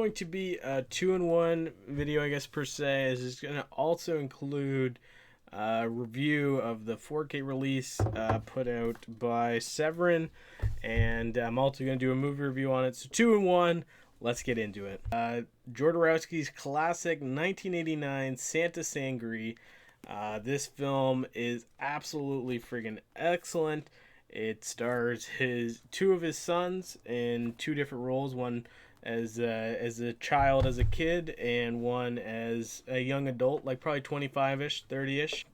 Going to be a two-in-one video, I guess, per se. Is going to also include a review of the 4K release put out by Severin, and I'm also going to do a movie review on it. So two-in-one. Let's get into it. Jodorowsky's classic 1989 Santa Sangre. This film is absolutely friggin' excellent. It stars two of his sons in two different roles. One as a child, as a kid, and one as a young adult, like probably 25-ish, 30-ish.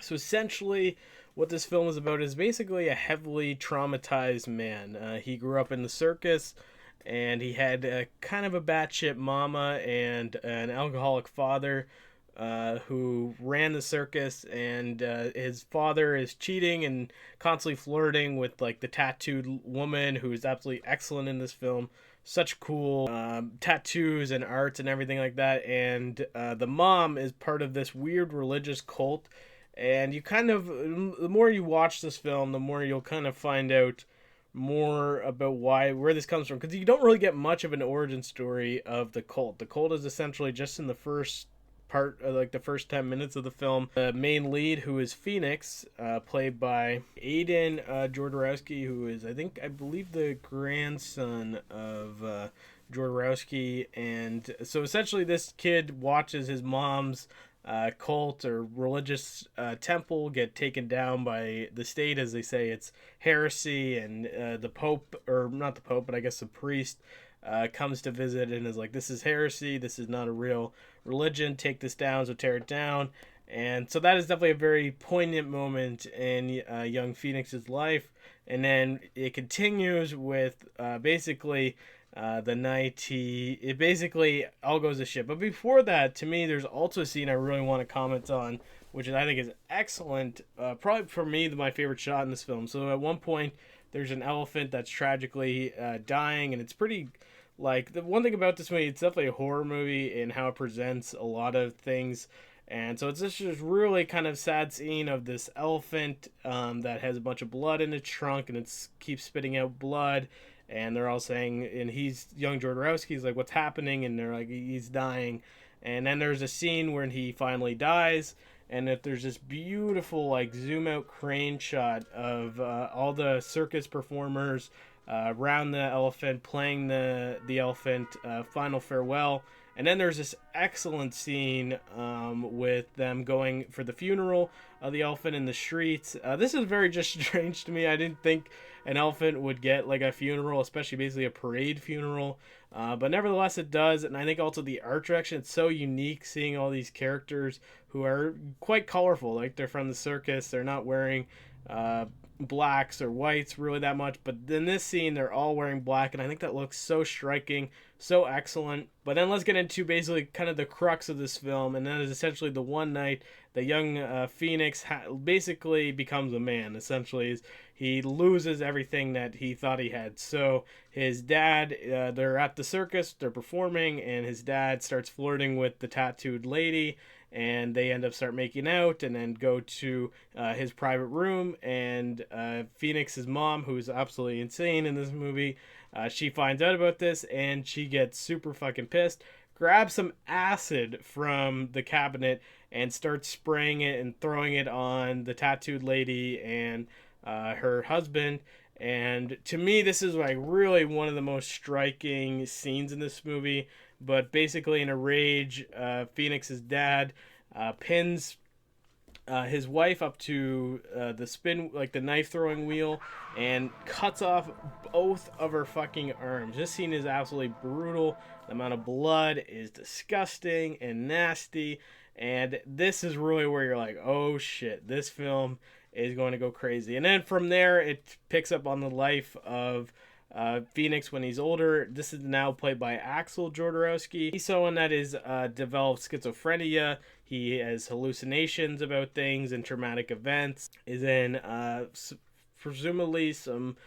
So essentially, what this film is about is basically a heavily traumatized man. He grew up in the circus, and he had kind of a batshit mama and an alcoholic father who ran the circus, and his father is cheating and constantly flirting with like the tattooed woman who is absolutely excellent in this film. Such cool tattoos and arts and everything like that. And the mom is part of this weird religious cult. And you kind of, the more you watch this film, the more you'll kind of find out more about where this comes from, because you don't really get much of an origin story of the cult. The cult is essentially just in the first part, like the first 10 minutes of the film. The main lead, who is Phoenix, played by Aiden Jodorowsky, who is, I believe, the grandson of Jodorowsky. And so essentially this kid watches his mom's cult or religious temple get taken down by the state. As they say, it's heresy, and the Pope, or not the Pope, but I guess the priest, comes to visit and is like, this is heresy, this is not a real religion, take this down, so tear it down. And so that is definitely a very poignant moment in young Phoenix's life. And then it continues with basically the night it basically all goes to shit. But before that, to me, there's also a scene I really want to comment on, which I think is excellent. Probably for me, my favorite shot in this film. So at one point, there's an elephant that's tragically dying, and it's pretty, like, the one thing about this movie, it's definitely a horror movie in how it presents a lot of things. And so it's just really kind of sad scene of this elephant that has a bunch of blood in its trunk, and it keeps spitting out blood. And they're all saying, and he's young Jodorowsky's like, what's happening? And they're like, he's dying. And then there's a scene where he finally dies, and if there's this beautiful like zoom out crane shot of all the circus performers around the elephant, playing the elephant final farewell. And then there's this excellent scene with them going for the funeral of the elephant in the streets. This is very just strange to me. I didn't think an elephant would get like a funeral, especially basically a parade funeral. But nevertheless, it does. And I think also the art direction, it's so unique, seeing all these characters who are quite colorful. Like, they're from the circus. They're not wearing blacks or whites really that much, but in this scene they're all wearing black, and I think that looks so striking, so excellent. But then let's get into basically kind of the crux of this film, and that is essentially the one night the young Phoenix basically becomes a man. Essentially, he loses everything that he thought he had. So his dad, they're at the circus, they're performing, and his dad starts flirting with the tattooed lady, and they end up start making out, and then go to his private room. And Phoenix's mom, who's absolutely insane in this movie, she finds out about this, and she gets super fucking pissed, grabs some acid from the cabinet, and starts spraying it and throwing it on the tattooed lady and her husband. And to me, this is like really one of the most striking scenes in this movie. But basically, in a rage, Phoenix's dad pins his wife up to the spin, like the knife throwing wheel, and cuts off both of her fucking arms. This scene is absolutely brutal. The amount of blood is disgusting and nasty. And this is really where you're like, oh shit, this film is going to go crazy. And then from there, it picks up on the life of Phoenix when he's older. This is now played by Axel Jodorowsky. He's someone that is developed schizophrenia. He has hallucinations about things and traumatic events. Is in presumably some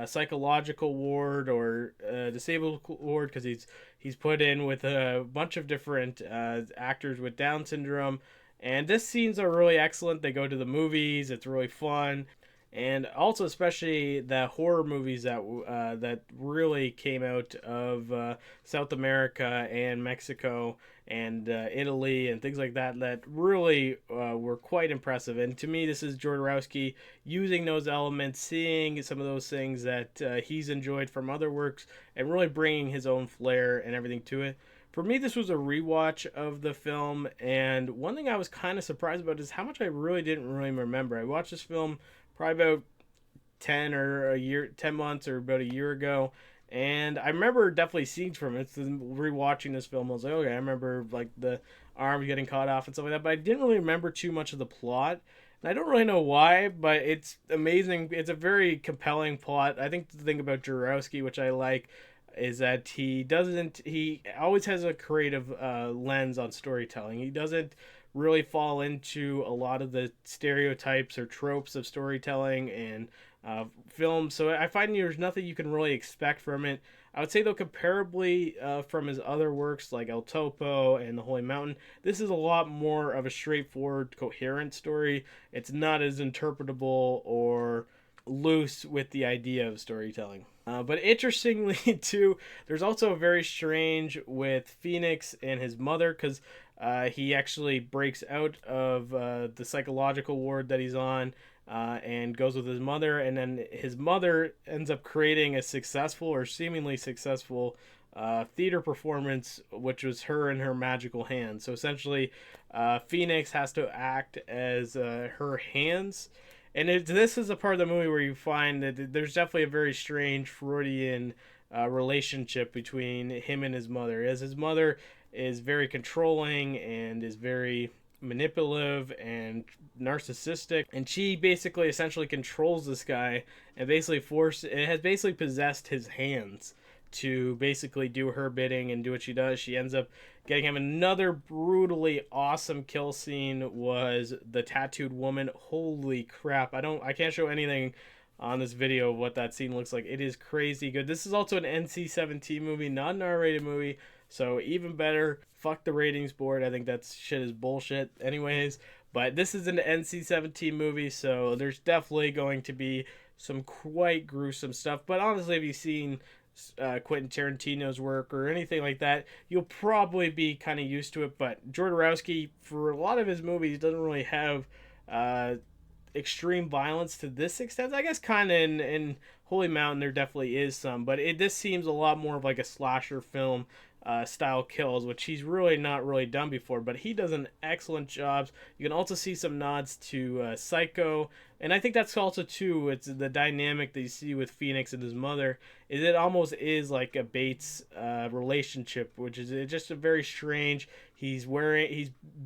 psychological ward or disabled ward, because he's put in with a bunch of different actors with Down syndrome. And this scenes are really excellent. They go to the movies. It's really fun. and also especially the horror movies that really came out of South America and Mexico and Italy and things like that that really were quite impressive. And to me, this is Jodorowsky using those elements, seeing some of those things that he's enjoyed from other works, and really bringing his own flair and everything to it. For me, this was a rewatch of the film, and one thing I was kind of surprised about is how much I really didn't really remember. I watched this film probably about 10 months or about a year ago, and I remember definitely scenes from it. So rewatching this film, I was like, okay, I remember like the arm getting caught off and stuff like that, but I didn't really remember too much of the plot. And I don't really know why, but it's amazing. It's a very compelling plot. I think the thing about Jurowski, which I like, is that he always has a creative lens on storytelling. He doesn't really fall into a lot of the stereotypes or tropes of storytelling and film. So I find there's nothing you can really expect from it. I would say, though, comparably from his other works like El Topo and The Holy Mountain, this is a lot more of a straightforward, coherent story. It's not as interpretable or loose with the idea of storytelling. But interestingly, too, there's also a very strange with Phoenix and his mother, because he actually breaks out of the psychological ward that he's on and goes with his mother, and then his mother ends up creating a successful or seemingly successful theater performance, which was her in her magical hands. So essentially, Phoenix has to act as her hands. And this is a part of the movie where you find that there's definitely a very strange Freudian relationship between him and his mother, as his mother is very controlling and is very manipulative and narcissistic, and she basically essentially controls this guy and has basically possessed his hands to basically do her bidding and do what she does. She ends up getting him. Another brutally awesome kill scene was the tattooed woman. Holy crap, I can't show anything on this video of what that scene looks like. It is crazy good. This is also an NC-17 movie, not an R-rated movie, so even better. Fuck the ratings board. I think that shit is bullshit anyways. But this is an NC-17 movie, so there's definitely going to be some quite gruesome stuff. But honestly, if you've seen Quentin Tarantino's work or anything like that, you'll probably be kind of used to it. But Jodorowsky, for a lot of his movies, doesn't really have extreme violence to this extent. I guess kind of in Holy Mountain there definitely is some, but this seems a lot more of like a slasher film style kills, which he's really not really done before, but he does an excellent job. You can also see some nods to Psycho, and I think that's also too, it's the dynamic that you see with Phoenix and his mother, is it almost is like a Bates relationship, which is just a very strange. He's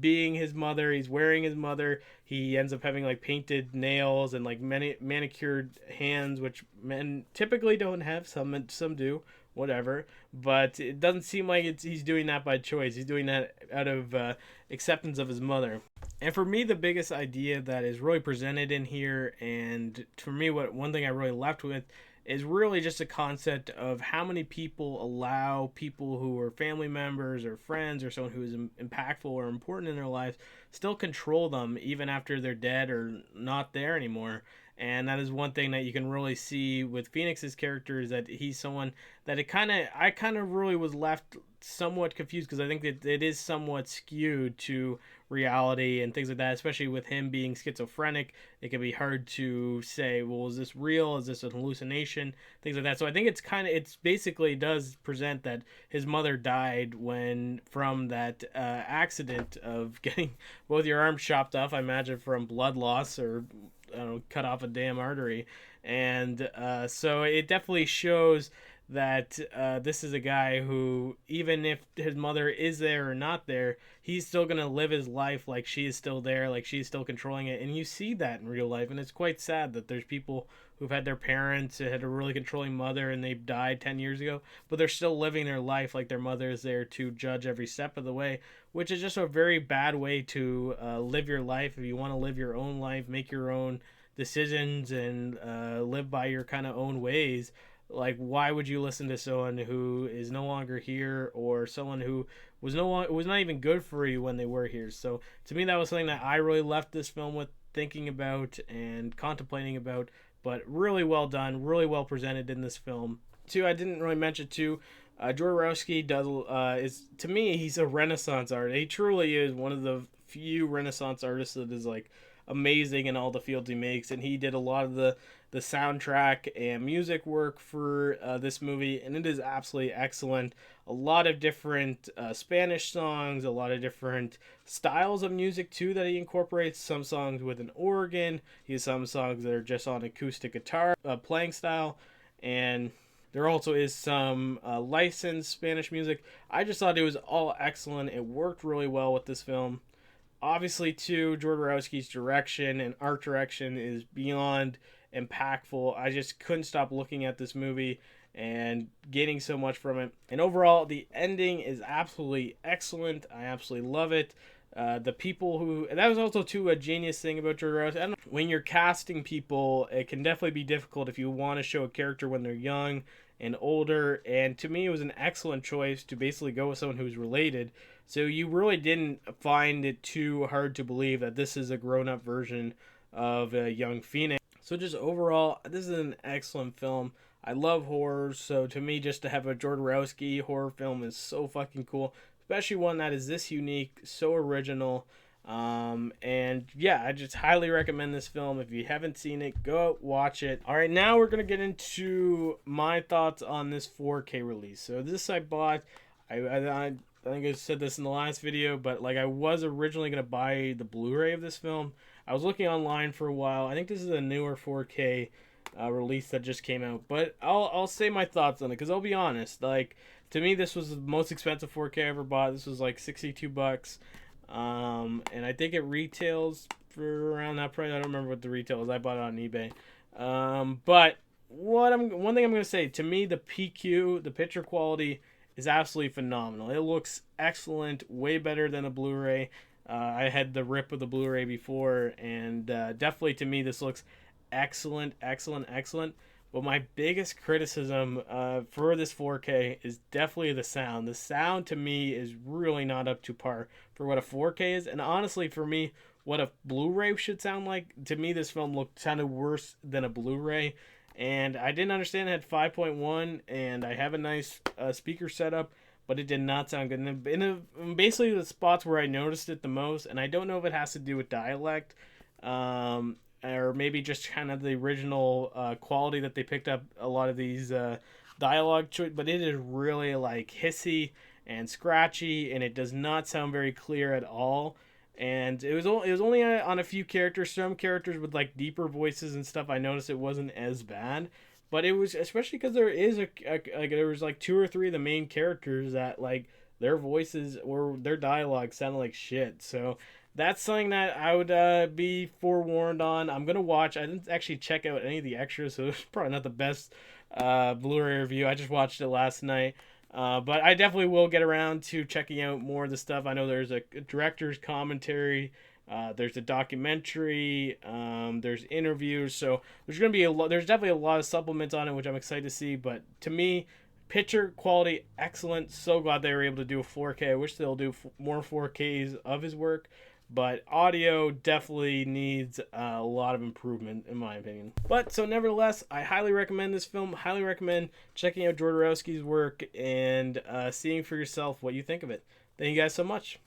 being his mother, he's wearing his mother, he ends up having like painted nails and like manicured hands, which men typically don't have, some do, whatever, but it doesn't seem like he's doing that by choice. He's doing that out of acceptance of his mother. And for me, the biggest idea that is really presented in here, and for me, one thing I really left with, is really just a concept of how many people allow people who are family members or friends or someone who is impactful or important in their lives still control them even after they're dead or not there anymore. And that is one thing that you can really see with Phoenix's character, is that he's someone that I kind of really was left somewhat confused, because I think that it is somewhat skewed to reality and things like that, especially with him being schizophrenic. It can be hard to say, well, is this real? Is this an hallucination? Things like that. So I think it's basically does present that his mother died from that accident of getting both your arms chopped off, I imagine from blood loss, or I don't know, cut off a damn artery. And so it definitely shows that this is a guy who, even if his mother is there or not there, he's still going to live his life like she is still there, like she's still controlling it. And you see that in real life, and it's quite sad that there's people who've had their parents that had a really controlling mother and they died 10 years ago, but they're still living their life like their mother is there to judge every step of the way, which is just a very bad way to live your life. If you want to live your own life, make your own decisions, and live by your kind of own ways, like, why would you listen to someone who is no longer here, or someone who was not even good for you when they were here? So to me, that was something that I really left this film with. thinking about and contemplating about, but really well done, really well presented in this film. Too, I didn't really mention too, Jodorowsky does is, to me, he's a Renaissance artist. He truly is one of the few Renaissance artists that is like amazing in all the fields he makes, and he did a lot of the soundtrack and music work for this movie, and it is absolutely excellent. A lot of different Spanish songs, a lot of different styles of music too that he incorporates. Some songs with an organ, he has some songs that are just on acoustic guitar playing style, and there also is some licensed Spanish music. I just thought it was all excellent. It worked really well with this film. Obviously, too, Jodorowsky's direction and art direction is beyond impactful. I just couldn't stop looking at this movie and getting so much from it. And overall, the ending is absolutely excellent. I absolutely love it. The people who... That was also, too, a genius thing about Jodorowsky. I don't know, when you're casting people, it can definitely be difficult if you want to show a character when they're young and older. And to me, it was an excellent choice to basically go with someone who's related. So you really didn't find it too hard to believe that this is a grown-up version of a young Phoenix. So just overall, this is an excellent film. I love horror, so to me, just to have a Jodorowsky horror film is so fucking cool. Especially one that is this unique, so original. And yeah, I just highly recommend this film. If you haven't seen it, go out, watch it. Alright, now we're going to get into my thoughts on this 4K release. So this I bought... I think I said this in the last video, but like I was originally going to buy the Blu-ray of this film. I was looking online for a while. I think this is a newer 4K release that just came out, but I'll say my thoughts on it, because I'll be honest, like, to me this was the most expensive 4K I ever bought. This was like $62, and I think it retails for around that price. I don't remember what the retail is. I bought it on eBay. But one thing I'm going to say, to me the PQ, the picture quality, is absolutely phenomenal. It looks excellent, way better than a Blu-ray. I had the rip of the Blu-ray before, and definitely to me this looks excellent, excellent, excellent. But my biggest criticism for this 4K is definitely the sound. The sound to me is really not up to par for what a 4K is, and honestly for me, what a Blu-ray should sound like. To me, this film sounded worse than a Blu-ray. And I didn't understand it had 5.1, and I have a nice speaker setup, but it did not sound good. And basically the spots where I noticed it the most, and I don't know if it has to do with dialect, or maybe just kind of the original quality that they picked up a lot of these dialogue, but it is really like hissy and scratchy, and it does not sound very clear at all. And it was only on a few characters. Some characters with like deeper voices and stuff, I noticed it wasn't as bad. But it was, especially because there is there was like 2 or 3 of the main characters that like their voices or their dialogue sounded like shit. So that's something that I would be forewarned on. I'm gonna watch. I didn't actually check out any of the extras, so it's probably not the best Blu-ray review. I just watched it last night. But I definitely will get around to checking out more of the stuff. I know there's a director's commentary, there's a documentary, there's interviews. So there's going to be there's definitely a lot of supplements on it, which I'm excited to see. But to me, picture quality, excellent. So glad they were able to do a 4K. I wish they'll do more 4Ks of his work. But audio definitely needs a lot of improvement, in my opinion. But, so nevertheless, I highly recommend this film. Highly recommend checking out Jodorowsky's work and seeing for yourself what you think of it. Thank you guys so much.